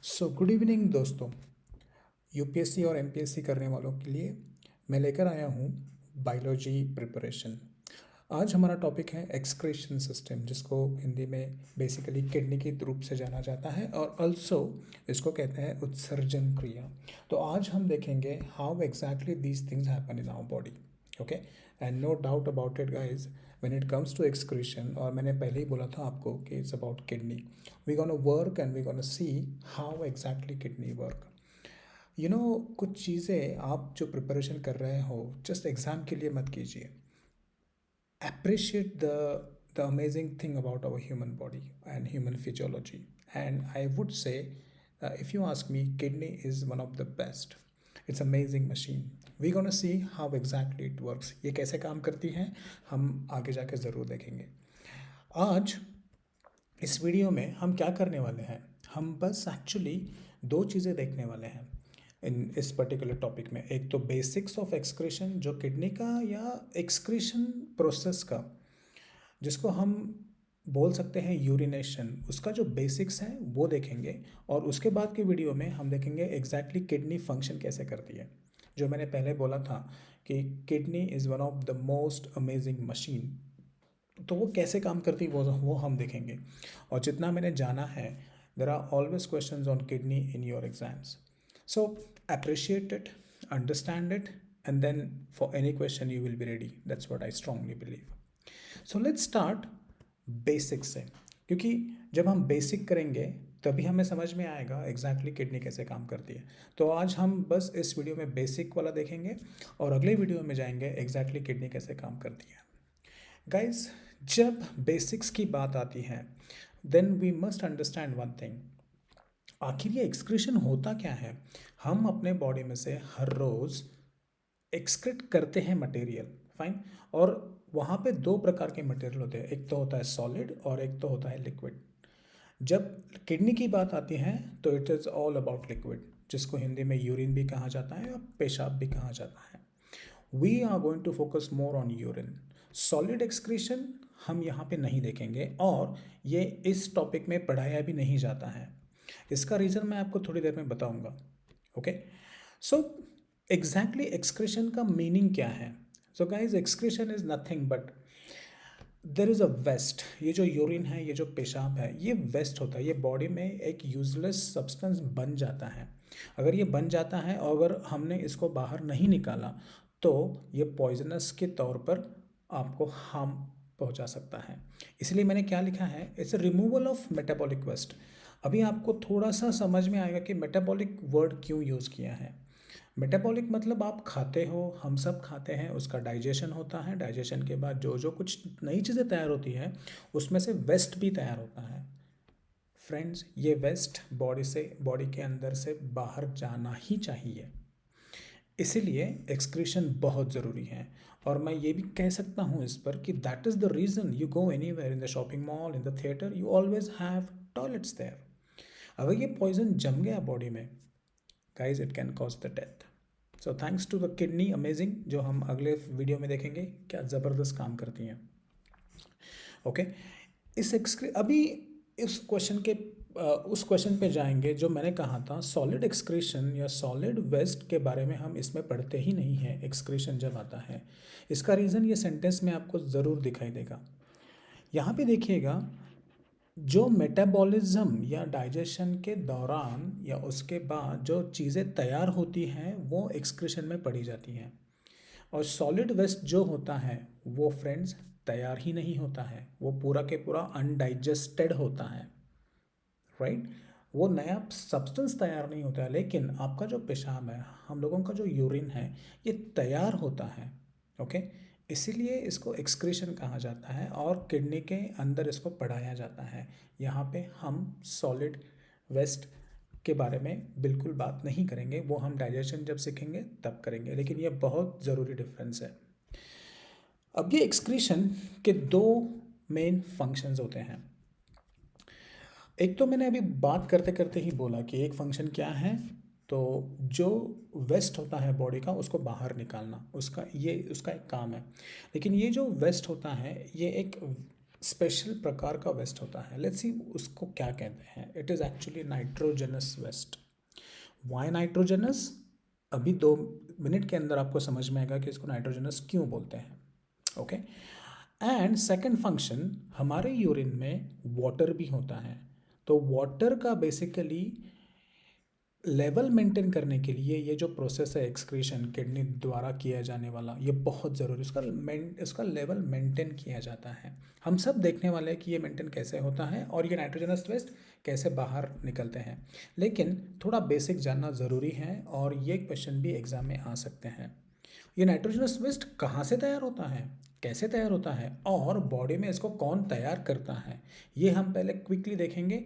Good evening दोस्तों। UPSC और MPSC करने वालों के लिए मैं लेकर आया हूँ बायोलॉजी प्रिपरेशन। आज हमारा टॉपिक है एक्सक्रीशन सिस्टम, जिसको हिंदी में बेसिकली किडनी के रूप से जाना जाता है और ऑल्सो इसको कहते हैं उत्सर्जन क्रिया। तो आज हम देखेंगे how exactly these things happen in our body. Okay, and no doubt about it guys, when it comes to excretion, और मैंने पहले ही बोला था आपको कि it's about kidney, we gonna work and we gonna see how exactly kidney work. कुछ चीज़ें आप जो प्रिपरेशन कर रहे हो जस्ट एग्ज़ाम के लिए मत कीजिए। appreciate the amazing thing about our human body and human physiology. And I would say, if you ask me, kidney is one of the best. It's amazing machine. We gonna see how exactly it works. ये कैसे काम करती है हम आगे जाके ज़रूर देखेंगे। आज इस वीडियो में हम क्या करने वाले हैं, हम बस एक्चुअली दो चीज़ें देखने वाले हैं इन इस पर्टिकुलर टॉपिक में। एक तो बेसिक्स ऑफ एक्सक्रीशन, जो किडनी का या एक्सक्रीशन प्रोसेस का, जिसको हम बोल सकते हैं यूरिनेशन, उसका जो बेसिक्स हैं वो देखेंगे। और उसके बाद के वीडियो में हम देखेंगे एग्जैक्टली किडनी फंक्शन कैसे करती है। जो मैंने पहले बोला था कि kidney is one of the most amazing machine, तो वो कैसे काम करती है वो हम देखेंगे। और जितना मैंने जाना है, there are always question on kidney in your exams, so appreciate it, understand it, and then for any question you will be ready. That's what I strongly believe. So let's start basic से, क्योंकि जब हम basic करेंगे तभी हमें समझ में आएगा एग्जैक्टली किडनी कैसे काम करती है। तो आज हम बस इस वीडियो में बेसिक वाला देखेंगे और अगले वीडियो में जाएंगे एग्जैक्टली किडनी कैसे काम करती है। गाइस, जब बेसिक्स की बात आती है then we must understand one thing. आखिर ये एक्सक्रीशन होता क्या है? हम अपने बॉडी में से हर रोज़ एक्सक्रीट करते हैं मटेरियल, फाइन। और वहाँ पे दो प्रकार के मटेरियल होते हैं, एक तो होता है सॉलिड और एक तो होता है लिक्विड। जब किडनी की बात आती है तो it is all about liquid, जिसको हिंदी में यूरिन भी कहा जाता है और पेशाब भी कहा जाता है। We are going to focus more on urine. Solid excretion हम यहाँ पे नहीं देखेंगे और ये इस टॉपिक में पढ़ाया भी नहीं जाता है। इसका रीज़न मैं आपको थोड़ी देर में बताऊंगा। ओके, सो एग्जैक्टली एक्सक्रीशन का मीनिंग क्या है? So guys, excretion is nothing but there is a waste. ये जो यूरिन है, ये जो पेशाब है, ये वेस्ट होता है। ये बॉडी में एक यूजलेस सब्सटेंस बन जाता है। अगर ये बन जाता है और अगर हमने इसको बाहर नहीं निकाला तो ये पॉइजनस के तौर पर आपको हार्म पहुंचा सकता है। इसलिए मैंने क्या लिखा है, it's a removal of metabolic waste. अभी आपको थोड़ा सा समझ में आएगा कि मेटाबॉलिक वर्ड क्यों यूज़ किया है। मेटाबॉलिक मतलब आप खाते हो, हम सब खाते हैं, उसका डाइजेशन होता है। डाइजेशन के बाद जो जो कुछ नई चीज़ें तैयार होती है उसमें से वेस्ट भी तैयार होता है। फ्रेंड्स, ये वेस्ट बॉडी के अंदर से बाहर जाना ही चाहिए। इसीलिए एक्सक्रीशन बहुत ज़रूरी है। और मैं ये भी कह सकता हूँ इस पर कि that is the reason you go anywhere, in the shopping mall, in the theatre, you always have toilets there. अगर ये पॉइजन जम गया बॉडी में, guys, it can cause the death. So thanks to the kidney amazing, जो हम अगले video में देखेंगे क्या ज़बरदस्त काम करती हैं। ओके, अभी इस क्वेश्चन के उस क्वेश्चन पे जाएंगे जो मैंने कहा था, सॉलिड एक्सक्रीशन या सॉलिड वेस्ट के बारे में हम इसमें पढ़ते ही नहीं हैं एक्सक्रीशन जब आता है। इसका रीज़न ये सेंटेंस में आपको ज़रूर दिखाई देगा। यहाँ पे देखिएगा, जो मेटाबॉलिज्म या डाइजेशन के दौरान या उसके बाद जो चीज़ें तैयार होती हैं वो एक्सक्रीशन में पड़ी जाती हैं। और सॉलिड वेस्ट जो होता है वो फ्रेंड्स तैयार ही नहीं होता है, वो पूरा के पूरा अनडाइजेस्टेड होता है, राइट। वो नया सब्सटेंस तैयार नहीं होता है, लेकिन आपका जो पेशाब है, हम लोगों का जो यूरिन है, ये तैयार होता है। ओके, इसीलिए इसको एक्सक्रीशन कहा जाता है और किडनी के अंदर इसको पढ़ाया जाता है। यहाँ पे हम सॉलिड वेस्ट के बारे में बिल्कुल बात नहीं करेंगे, वो हम डाइजेशन जब सीखेंगे तब करेंगे, लेकिन ये बहुत ज़रूरी डिफरेंस है। अब ये एक्सक्रीशन के दो मेन फंक्शंस होते हैं। एक तो मैंने अभी बात करते करते ही बोला कि एक फंक्शन क्या है, तो जो वेस्ट होता है बॉडी का उसको बाहर निकालना, उसका एक काम है। लेकिन ये जो वेस्ट होता है ये एक स्पेशल प्रकार का वेस्ट होता है। लेट्स सी उसको क्या कहते हैं। It is actually nitrogenous waste. Why nitrogenous? अभी 2 मिनट के अंदर आपको समझ में आएगा कि इसको नाइट्रोजनस क्यों बोलते हैं। ओके। एंड सेकंड फंक्शन, हमारे यूरिन में वाटर भी होता है, तो वाटर का बेसिकली लेवल मेंटेन करने के लिए ये जो प्रोसेस है एक्सक्रीशन किडनी द्वारा किया जाने वाला, ये बहुत ज़रूरी, इसका लेवल मेंटेन किया जाता है। हम सब देखने वाले हैं कि ये मेंटेन कैसे होता है और ये नाइट्रोजनस वेस्ट कैसे बाहर निकलते हैं। लेकिन थोड़ा बेसिक जानना ज़रूरी है और ये क्वेश्चन भी एग्जाम में आ सकते हैं। ये नाइट्रोजनस वेस्ट कहाँ से तैयार होता है, कैसे तैयार होता है और बॉडी में इसको कौन तैयार करता है, ये हम पहले क्विकली देखेंगे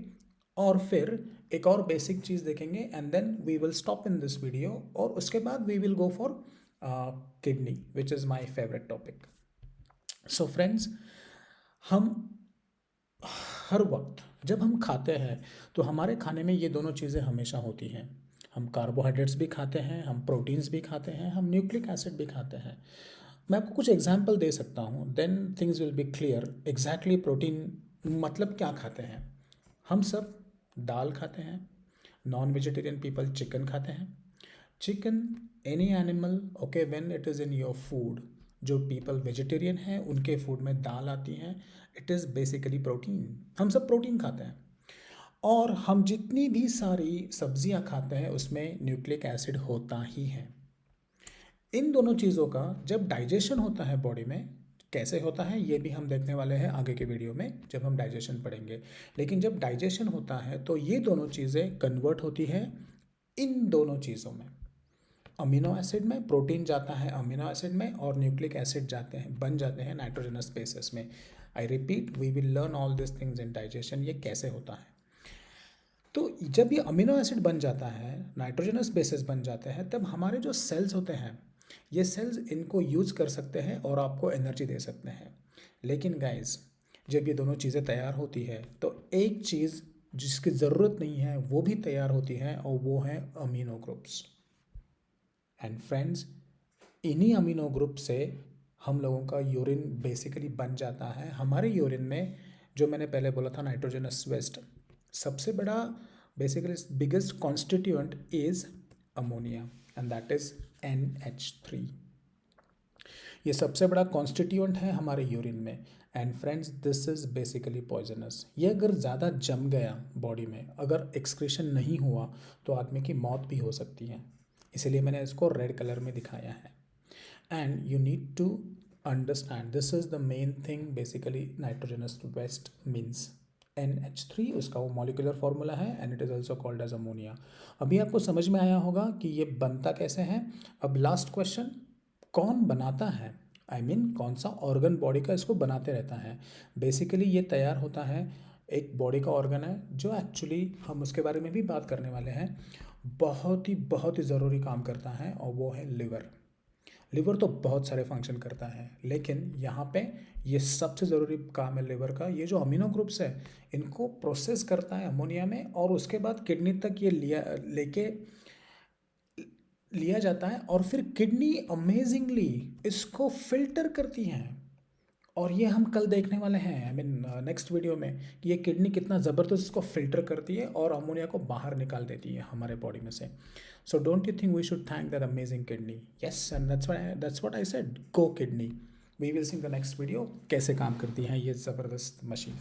और फिर एक और बेसिक चीज़ देखेंगे and then we will stop in this video और उसके बाद we will go for kidney which is my favourite topic. So friends, हम हर वक्त जब हम खाते हैं तो हमारे खाने में ये दोनों चीज़ें हमेशा होती हैं। हम कार्बोहाइड्रेट्स भी खाते हैं, हम प्रोटीन्स भी खाते हैं, हम न्यूक्लिक एसिड भी खाते हैं। मैं आपको कुछ एग्जाम्पल दे सकता हूँ, then things will be clear exactly protein मतलब क्या खाते हैं। हम सब दाल खाते हैं, नॉन वेजिटेरियन पीपल चिकन खाते हैं। Chicken, any animal, okay, when it is in your food, जो पीपल वेजिटेरियन हैं उनके फूड में दाल आती हैं, इट इज़ बेसिकली प्रोटीन। हम सब प्रोटीन खाते हैं और हम जितनी भी सारी सब्जियां खाते हैं उसमें न्यूक्लिक एसिड होता ही है। इन दोनों चीज़ों का जब डाइजेशन होता है बॉडी में, कैसे होता है ये भी हम देखने वाले हैं आगे के वीडियो में जब हम डाइजेशन पढ़ेंगे। लेकिन जब डाइजेशन होता है तो ये दोनों चीज़ें कन्वर्ट होती है इन दोनों चीज़ों में। अमीनो एसिड में प्रोटीन जाता है अमीनो एसिड में और न्यूक्लिक एसिड जाते हैं, बन जाते हैं नाइट्रोजनस बेसिस में। I repeat, we will learn all this things in digestion, ये कैसे होता है। तो जब ये अमीनो एसिड बन जाता है, नाइट्रोजनस बेसिस बन जाते हैं, तब हमारे जो सेल्स होते हैं, ये सेल्स इनको यूज कर सकते हैं और आपको एनर्जी दे सकते हैं। लेकिन गाइस, जब ये दोनों चीज़ें तैयार होती है तो एक चीज़ जिसकी ज़रूरत नहीं है वो भी तैयार होती है और वो है अमीनो ग्रुप्स। एंड फ्रेंड्स, इन्हीं अमीनो ग्रुप से हम लोगों का यूरिन बेसिकली बन जाता है। हमारे यूरिन में जो मैंने पहले बोला था नाइट्रोजनस वेस्ट, सबसे बड़ा basically biggest constituent is ammonia and that is NH3। ये सबसे बड़ा कॉन्स्टिट्यूएंट है हमारे यूरिन में। And friends, this is basically poisonous. ये अगर ज़्यादा जम गया बॉडी में, अगर एक्सक्रीशन नहीं हुआ तो आदमी की मौत भी हो सकती है। इसीलिए मैंने इसको रेड कलर में दिखाया है। And you need to understand this is the main thing basically nitrogenous waste means NH3, उसका वो मॉलिकुलर फॉर्मूला है and it is also called as ammonia. अभी आपको समझ में आया होगा कि ये बनता कैसे है। अब लास्ट क्वेश्चन, कौन बनाता है, आई मीन कौन सा ऑर्गन बॉडी का इसको बनाते रहता है। बेसिकली ये तैयार होता है, एक बॉडी का ऑर्गन है जो एक्चुअली हम उसके बारे में भी बात करने वाले हैं, बहुत ही ज़रूरी काम करता है और वो है लिवर। लिवर तो बहुत सारे फंक्शन करता है लेकिन यहाँ पे ये सबसे ज़रूरी काम है लिवर का। ये जो अमीनो ग्रुप्स है इनको प्रोसेस करता है अमोनिया में और उसके बाद किडनी तक ये लिया जाता है और फिर किडनी अमेजिंगली इसको फिल्टर करती है। और ये हम कल देखने वाले हैं, आई मीन नेक्स्ट वीडियो में, कि ये किडनी कितना ज़बरदस्त इसको फिल्टर करती है और अमोनिया को बाहर निकाल देती है हमारे बॉडी में से। So don't you think we should thank that amazing kidney? Yes, and that's what I said, go kidney. We will see in the next video कैसे काम करती है ये ज़बरदस्त मशीन।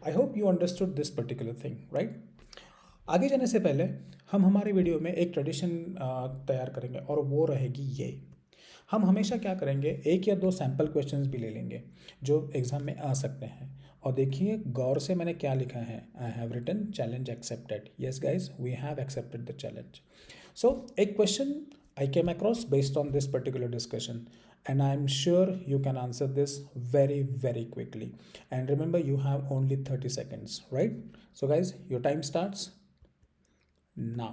I hope you understood this particular thing, right. आगे जाने से पहले हम हमारे वीडियो में एक ट्रेडिशन तैयार करेंगे और वो रहेगी ये। हम हमेशा क्या करेंगे, एक या दो सैम्पल क्वेश्चंस भी ले लेंगे जो एग्ज़ाम में आ सकते हैं। और देखिए गौर से मैंने क्या लिखा है, I have written challenge accepted. Yes guys, we have accepted the challenge. So एक question I came across based on this particular discussion and I am sure you can answer this very quickly. And remember, you have only 30 seconds, right? So guys, your time starts now.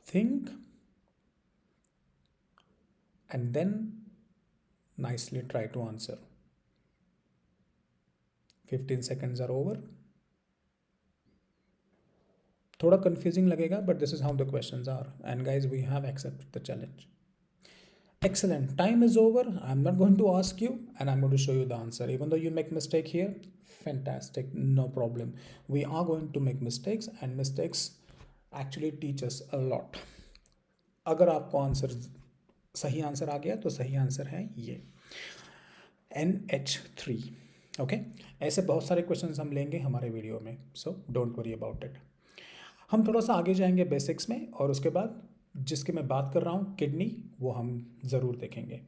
Think and then nicely try to answer. 15 seconds are over. थोड़ा confusing लगेगा but this is how the questions are and guys we have accepted the challenge. Excellent. Time is over. I'm not going to ask you, and I'm going to show you the answer. Even though you make mistake here, fantastic, no problem. We are going to make mistakes, and mistakes actually teach us a lot. अगर आपको answer सही answer आ गया तो सही answer है ये NH3. Okay, ऐसे बहुत सारे क्वेश्चंस हम लेंगे हमारे वीडियो में, so don't worry about it. हम थोड़ा सा आगे जाएंगे बेसिक्स में, और उसके बाद जिसकी मैं बात कर रहा हूँ किडनी, वो हम ज़रूर देखेंगे.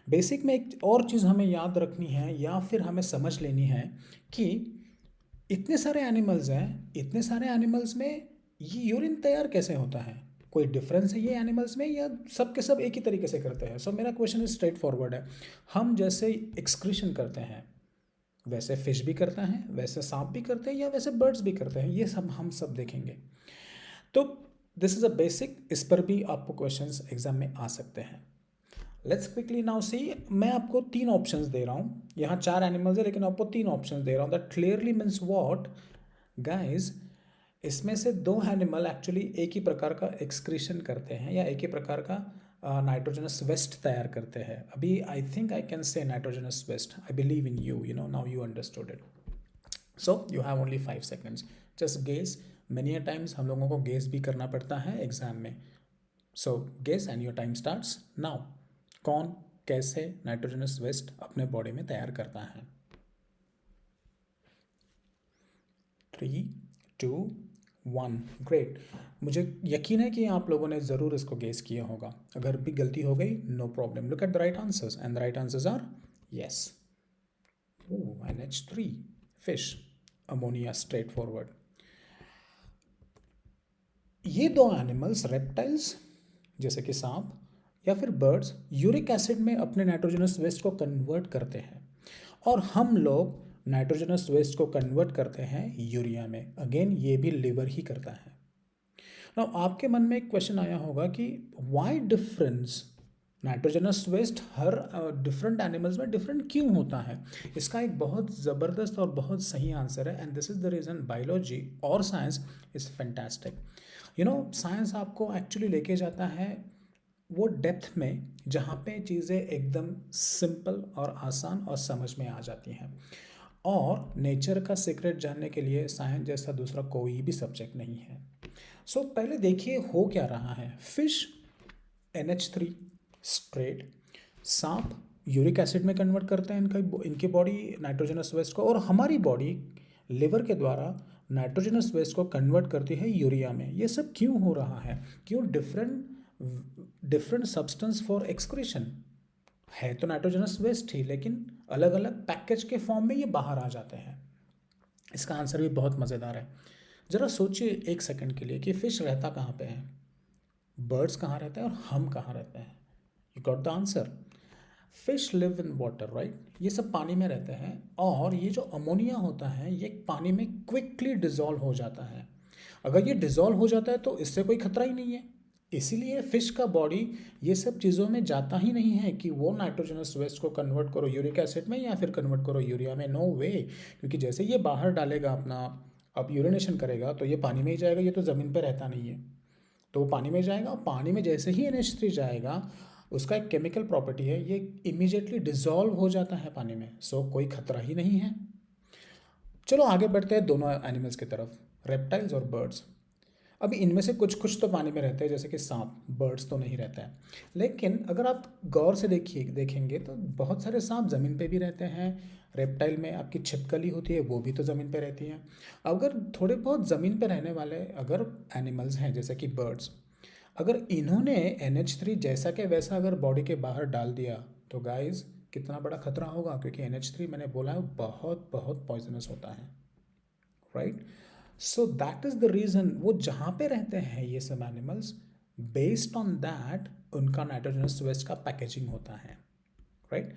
बेसिक में एक और चीज़ हमें याद रखनी है या फिर हमें समझ लेनी है कि इतने सारे एनिमल्स हैं, इतने सारे एनिमल्स में ये यूरिन तैयार कैसे होता है? कोई डिफरेंस है ये एनिमल्स में, या सब के सब एक ही तरीके से करते हैं? सो मेरा क्वेश्चन इज स्ट्रेट फॉरवर्ड है. हम जैसे एक्सक्रीशन करते हैं वैसे फिश भी करता है, वैसे सांप भी करते हैं, या वैसे बर्ड्स भी करते हैं, ये सब हम सब देखेंगे. तो दिस इज़ अ बेसिक, इस पर भी आपको क्वेश्चंस एग्जाम में आ सकते हैं. Let's quickly now see. मैं आपको 3 ऑप्शंस दे रहा हूँ. यहाँ 4 एनिमल्स है लेकिन आपको 3 ऑप्शंस दे रहा हूँ. That clearly means what guys, इसमें से 2 एनिमल एक्चुअली एक ही प्रकार का एक्सक्रीशन करते हैं या एक ही प्रकार का नाइट्रोजनस वेस्ट तैयार करते हैं. अभी I think I can say nitrogenous waste. I believe in you, you know, now you understood it. So you have only 5 seconds. Just guess. Many a times हम लोगों को गेस भी करना पड़ता है एग्जाम में. So guess and your time starts now. कौन कैसे नाइट्रोजनस वेस्ट अपने बॉडी में तैयार करता है? 3, 2, 1. ग्रेट. मुझे यकीन है कि आप लोगों ने ज़रूर इसको गेस किया होगा. अगर भी गलती हो गई, no problem. Look at the right answers, and the right answers are yes. NH3, fish, ammonia, straight forward. ये 2 एनिमल्स, रेप्टाइल्स जैसे कि सांप या फिर बर्ड्स, यूरिक एसिड में अपने नाइट्रोजनस वेस्ट को कन्वर्ट करते हैं, और हम लोग नाइट्रोजनस वेस्ट को कन्वर्ट करते हैं यूरिया में. अगेन ये भी लिवर ही करता है. नाउ आपके मन में एक क्वेश्चन आया होगा कि व्हाई डिफरेंस, नाइट्रोजनस वेस्ट हर डिफरेंट एनिमल्स में डिफरेंट क्यों होता है? इसका एक बहुत ज़बरदस्त और बहुत सही आंसर है, and this is the reason biology और science is fantastic. You know, science आपको एक्चुअली लेके जाता है वो डेप्थ में जहाँ पे चीज़ें एकदम सिंपल और आसान और समझ में आ जाती हैं. और नेचर का सीक्रेट जानने के लिए साइंस जैसा दूसरा कोई भी सब्जेक्ट नहीं है. सो पहले देखिए हो क्या रहा है. फिश NH3 स्ट्रेट, सांप यूरिक एसिड में कन्वर्ट करते हैं इनकी बॉडी नाइट्रोजनस वेस्ट को, और हमारी बॉडी लिवर के द्वारा नाइट्रोजनस वेस्ट को कन्वर्ट करती है यूरिया में. ये सब क्यों हो रहा है? क्यों? डिफरेंट सब्सटेंस फॉर एक्सक्रीशन है तो नाइट्रोजनस वेस्ट ही, लेकिन अलग अलग पैकेज के फॉर्म में ये बाहर आ जाते हैं. इसका आंसर भी बहुत मज़ेदार है. ज़रा सोचिए एक सेकंड के लिए कि फिश रहता कहाँ पे है, बर्ड्स कहाँ रहते हैं, और हम कहाँ रहते हैं. You got the answer. Fish live in water, right. ये सब पानी में रहते हैं, और ये जो अमोनिया होता है ये पानी में क्विकली डिजॉल्व हो जाता है. अगर ये डिजॉल्व हो जाता है तो इससे कोई खतरा ही नहीं है. इसीलिए फिश का बॉडी ये सब चीज़ों में जाता ही नहीं है कि वो नाइट्रोजनस वेस्ट को कन्वर्ट करो यूरिक एसिड में या फिर कन्वर्ट करो यूरिया में. नो वे. क्योंकि जैसे ये बाहर डालेगा अपना, अब यूरिनेशन करेगा तो ये पानी में ही जाएगा. ये तो ज़मीन पर रहता नहीं है, तो वो पानी में जाएगा. पानी में जैसे ही NH3 जाएगा, उसका एक केमिकल प्रॉपर्टी है, ये इमीडिएटली डिजॉल्व हो जाता है पानी में. सो कोई खतरा ही नहीं है. चलो आगे बढ़ते हैं दोनों एनिमल्स की तरफ, रेप्टाइल्स और बर्ड्स. अभी इनमें से कुछ कुछ तो पानी में रहते हैं जैसे कि सांप. बर्ड्स तो नहीं रहता है. लेकिन अगर आप गौर से देखेंगे तो बहुत सारे सांप ज़मीन पे भी रहते हैं. रेप्टाइल में आपकी छिपकली होती है, वो भी तो ज़मीन पे रहती हैं. अगर थोड़े बहुत ज़मीन पे रहने वाले अगर एनिमल्स हैं जैसे कि बर्ड्स, अगर इन्होंने NH3 जैसा के वैसा अगर बॉडी के बाहर डाल दिया तो गाइस कितना बड़ा खतरा होगा. क्योंकि NH3 मैंने बोला है बहुत बहुत पॉइजनस होता है, right. So that is the reason वो जहाँ पे रहते हैं ये सब एनिमल्स, बेस्ड ऑन दैट उनका नाइट्रोजनस वेस्ट का पैकेजिंग होता है, राइट.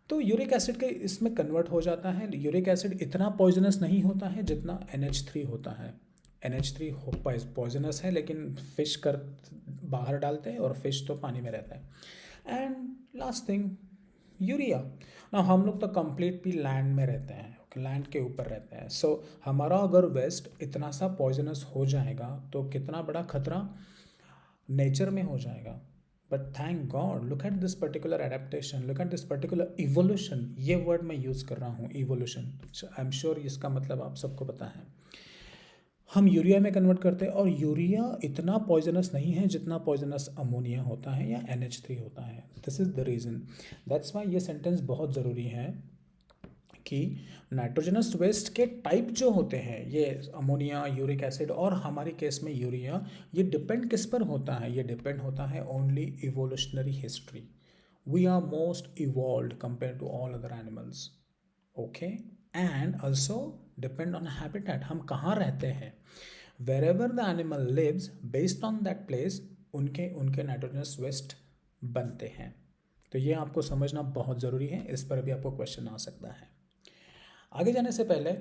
तो यूरिक एसिड के इसमें कन्वर्ट हो जाता है. यूरिक एसिड इतना पॉइजनस नहीं होता है जितना NH3 होता है. NH3 पॉइजनस है, लेकिन फिश कर बाहर डालते हैं और फिश तो पानी में रहता है. And last thing, urea. ना हम लोग तो कंप्लीट भी लैंड में रहते हैं, लैंड के ऊपर रहते हैं. सो हमारा अगर वेस्ट इतना सा पॉइजनस हो जाएगा तो कितना बड़ा खतरा नेचर में हो जाएगा. But thank God look at this particular adaptation, look at this particular evolution. ये वर्ड मैं यूज़ कर रहा हूँ, इवोल्यूशन. आई एम श्योर इसका मतलब आप सबको पता है. हम यूरिया में कन्वर्ट करते हैं और यूरिया इतना पॉइजनस नहीं है जितना पॉइजनस अमोनिया होता है या NH3 होता है. This is the reason. That's why ये सेंटेंस बहुत ज़रूरी है कि नाइट्रोजनस वेस्ट के टाइप जो होते हैं, ये अमोनिया, यूरिक एसिड और हमारे केस में यूरिया, ये डिपेंड किस पर होता है? ये डिपेंड होता है only evolutionary history. We are most evolved compare to all other animals. Okay. And also depend on habitat, हम कहाँ रहते हैं. Wherever the animal lives, based on that place उनके उनके नाइट्रोजनस वेस्ट बनते हैं. तो ये आपको समझना बहुत ज़रूरी है. इस पर भी आपको क्वेश्चन आ सकता है. आगे जाने से पहले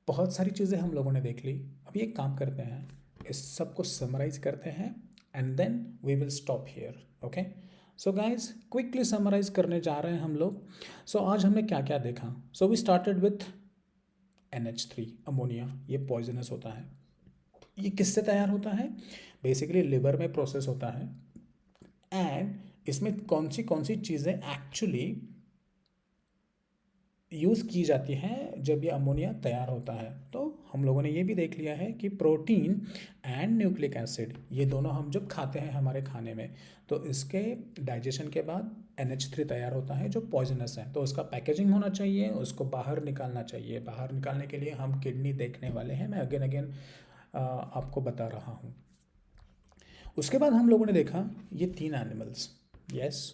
बहुत सारी चीज़ें हम लोगों ने देख ली. अभी एक काम करते हैं, इस सब को समराइज करते हैं and then we will stop here. Okay. So guys quickly summarise करने जा रहे हैं हम लोग. सो आज हमने क्या क्या देखा. So we started with NH3, ammonia. ये पॉइजनस होता है. ये किससे तैयार होता है? बेसिकली लिवर में प्रोसेस होता है. एंड इसमें कौन सी चीज़ें एक्चुअली यूज़ की जाती हैं जब ये अमोनिया तैयार होता है. तो हम लोगों ने ये भी देख लिया है कि प्रोटीन एंड न्यूक्लिक एसिड, ये दोनों हम जब खाते हैं हमारे खाने में, तो इसके डाइजेशन के बाद NH3 तैयार होता है जो पॉइजनस है. तो उसका पैकेजिंग होना चाहिए, उसको बाहर निकालना चाहिए. बाहर निकालने के लिए हम किडनी देखने वाले हैं. मैं अगेन अगेन आपको बता रहा हूँ. उसके बाद हम लोगों ने देखा ये 3 एनिमल्स. Yes,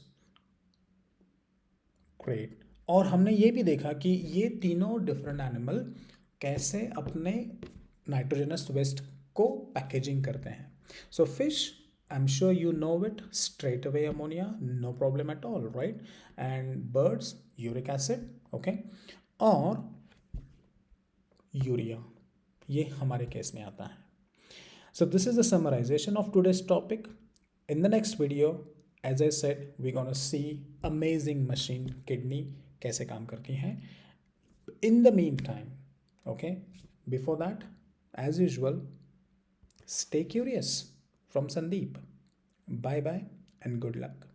great. और हमने ये भी देखा कि ये तीनों डिफरेंट एनिमल कैसे अपने नाइट्रोजनस वेस्ट को पैकेजिंग करते हैं. So fish, I am sure you know it straight away, ammonia, no problem at all, right. And birds, uric acid. Okay. और यूरिया, ये हमारे केस में आता है. So this is the summarization of today's topic. In the next video, as I said, we're gonna see amazing machine kidney कैसे काम करती हैं. In the meantime, okay, before that, as usual, stay curious from Sandeep. Bye bye and good luck.